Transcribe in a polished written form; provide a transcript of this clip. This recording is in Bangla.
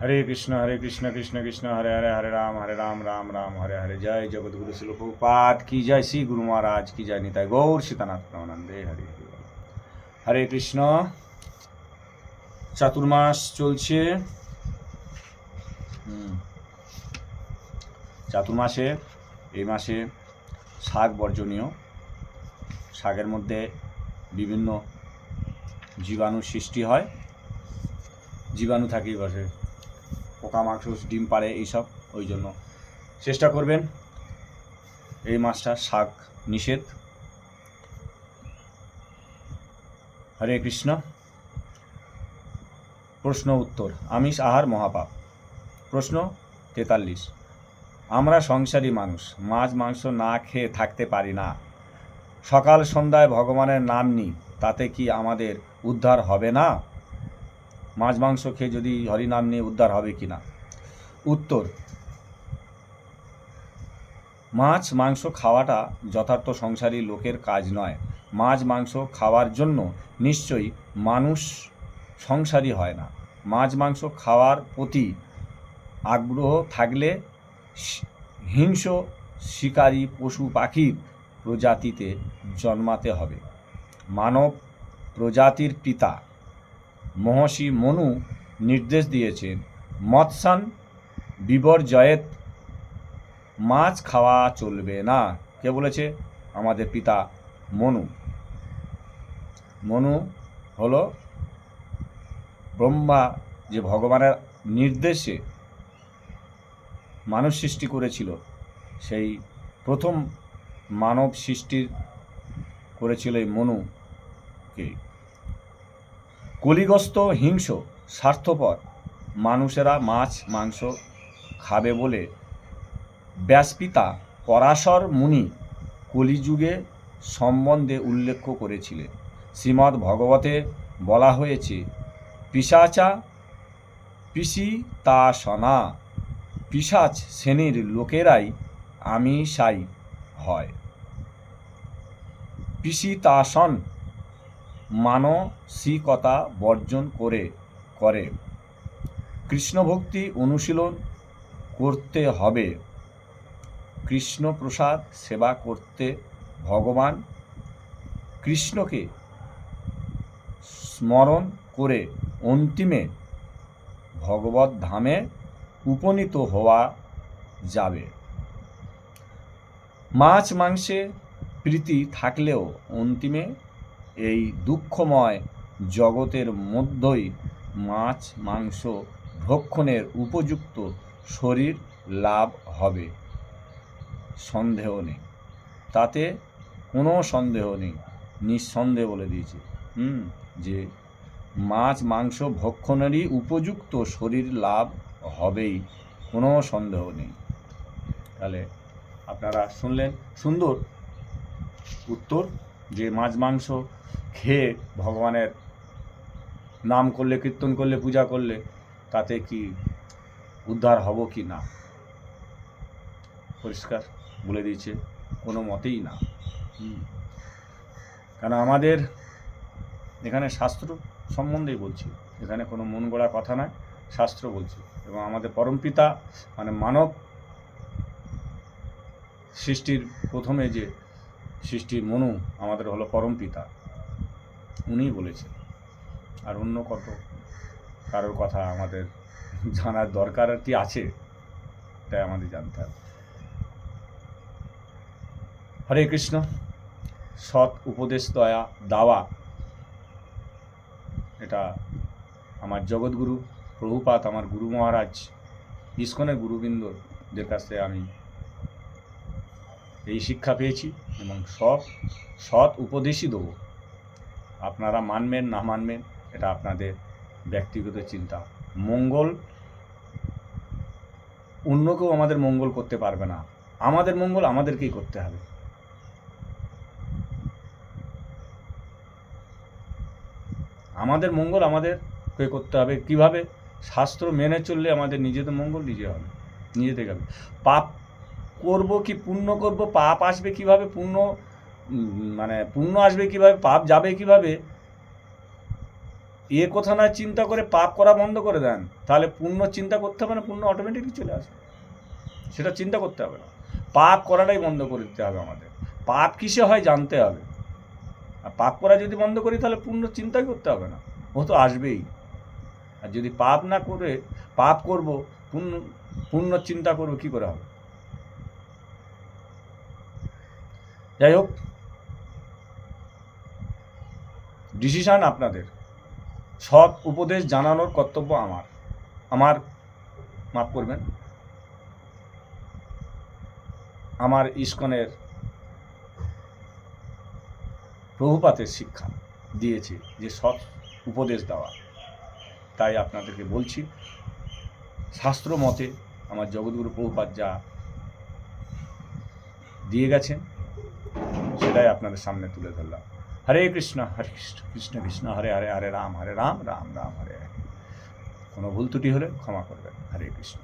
हरे कृष्ण कृष्ण कृष्ण हरे हरे, हरे राम राम राम हरे हरे। जय जगत गुरु श्रील प्रभुपाद की जय, श्री गुरु महाराज की जय, निताय गौर सीतानाथ प्रेमानंदे। हरे हरे कृष्ण। চাতুর্মাস চলছে। চাতুর্মাসে এই মাসে শাক বর্জনীয়। শাকের মধ্যে বিভিন্ন জীবাণু সৃষ্টি হয়, জীবাণু থাকে বসে, পোকামাকড় ডিম পাড়ে, এইসব। ওই জন্য চেষ্টা করবেন, এই মাসটা শাক নিষেধ। হরে কৃষ্ণ। প্রশ্ন উত্তর। আমিষ আহার মহাপাপ। প্রশ্ন 43। আমরা সংসারী মানুষ, মাছ মাংস না খেয়ে থাকতে পারি না। সকাল সন্ধ্যায় ভগবানের নাম নিই, তাতে কি আমাদের উদ্ধার হবে না? মাছ মাংস খেয়ে যদি হরিনাম নিয়ে উদ্ধার হবে কি না? উত্তর, মাছ মাংস খাওয়াটা যথার্থ সংসারী লোকের কাজ নয়। মাছ মাংস খাওয়ার জন্য নিশ্চয়ই মানুষ সংসারী হয় না। মাছ মাংস খাওয়ার প্রতি আগ্রহ থাকলে হিংস্র শিকারী পশু পাখির প্রজাতিতে জন্মাতে হবে। মানব প্রজাতির পিতা মহর্ষি মনু নির্দেশ দিয়েছেন, মৎস্যান বিবর্জয়েত, মাছ খাওয়া চলবে না। কে বলেছে? আমাদের পিতা মনু। মনু হলো ব্রহ্মা, যে ভগবানের নির্দেশে মানুষ সৃষ্টি করেছিল, সেই প্রথম মানব সৃষ্টির করেছিল এই মনুকে। কলিগ্রস্ত হিংস্র স্বার্থপর মানুষেরা মাছ মাংস খাবে বলে ব্যাসপিতা পরাশর মুনি কলিযুগে সম্বন্ধে উল্লেখ করেছিলেন। শ্রীমদ্ ভগবতে বলা হয়েছে, পিশাচা পিশিতাসনা, পিশাচ শ্রেণীর লোকেরাই আমিষাই হয়। পিশিতাসন মানসিকতা বর্জন করে কৃষ্ণভক্তি অনুশীলন করতে হবে। কৃষ্ণ প্রসাদ সেবা করতে ভগবান কৃষ্ণকে স্মরণ করে অন্তিমে ভগবত ধামে উপনীত হওয়া যাবে। মাছ মাংসে প্রীতি থাকলেও অন্তিমে এই দুঃখময় জগতের মধ্যেই মাছ মাংস ভক্ষণের উপযুক্ত শরীর লাভ হবে, সন্দেহ নেই। তাতে কোনো সন্দেহ নেই, নিঃসন্দেহ বলে দিয়েছে যে মাছ মাংস ভক্ষণেরই উপযুক্ত শরীর লাভ হবেই, কোনো সন্দেহ নেই। তাহলে আপনারা শুনলেন সুন্দর উত্তর, যে মাছ মাংস খেয়ে ভগবানের নাম করলে, কীর্তন করলে, পূজা করলে তাতে কি উদ্ধার হব কি না? পরিষ্কার বলে দিয়েছে, কোনো মতেই না। কারণ আমাদের এখানে শাস্ত্র সম্বন্ধেই বলছি, এখানে কোনো মন গড়া কথা নয়, শাস্ত্র বলছে। এবং আমাদের পরমপিতা মানে মানব সৃষ্টির প্রথমে যে সৃষ্টির মনু আমাদের হলো পরমপিতা, উনিই বলেছেন। আর অন্য কত কারোর কথা আমাদের জানার দরকার কি আছে, তাই আমাদের জানতে হবে। হরে কৃষ্ণ। সৎ উপদেশ দেওয়া, এটা আমার জগৎগুরু প্রভুপাদ, আমার গুরু মহারাজ, ইস্কনের গুরুবৃন্দদের কাছ থেকে আমি এই শিক্ষা পেয়েছি এবং সৎ উপদেশই দেবো। আপনারা মানবেন না মানবেন এটা আপনাদের ব্যক্তিগত চিন্তা। মঙ্গল অন্য কেউ আমাদের মঙ্গল করতে পারবে না, আমাদের মঙ্গল আমাদেরকেই করতে হবে। আমাদের মঙ্গল আমাদেরকে করতে হবে। কিভাবে? শাস্ত্র মেনে চললে আমাদের নিজেদের মঙ্গল নিজে হবে, নিজে থেকে হবে। পাপ করব কি পুণ্য করব, পাপ আসবে কিভাবে, পুণ্য আসবে কিভাবে, পাপ যাবে কিভাবে, এ কথা না চিন্তা করে পাপ করা বন্ধ করে দেন, তাহলে পুণ্য চিন্তা করতে হবে না, পুণ্য অটোমেটিকলি চলে আসবে, সেটা চিন্তা করতে হবে না। পাপ করাটাই বন্ধ করে দিতে হবে আমাদের। পাপ কিসে হয় জানতে হবে, আর পাপ করা যদি বন্ধ করি তাহলে পুণ্য চিন্তাই করতে হবে না, ও তো আসবেই। আর যদি পাপ না করে পাপ করব, পুণ্য চিন্তা করবো, কি করে হবে? যাই হোক, ডিসিশন আপনাদের। সৎ উপদেশ জানানোর কর্তব্য আমার মাফ করবেন, আমার ইস্কনের প্রভুপাতের শিক্ষা দিয়েছে যে সৎ উপদেশ দেওয়া। তাই আপনাদেরকে বলছি, শাস্ত্র মতে আমার জগৎগুরু প্রভুপাত যা দিয়ে গেছেন সেটাই আপনাদের সামনে তুলে ধরলাম। হরে কৃষ্ণ কৃষ্ণ কৃষ্ণ হরে হরে, হরে রাম রাম রাম হরে হরে। কোনো ভুল ত্রুটি হলে ক্ষমা করবেন। হরে কৃষ্ণ।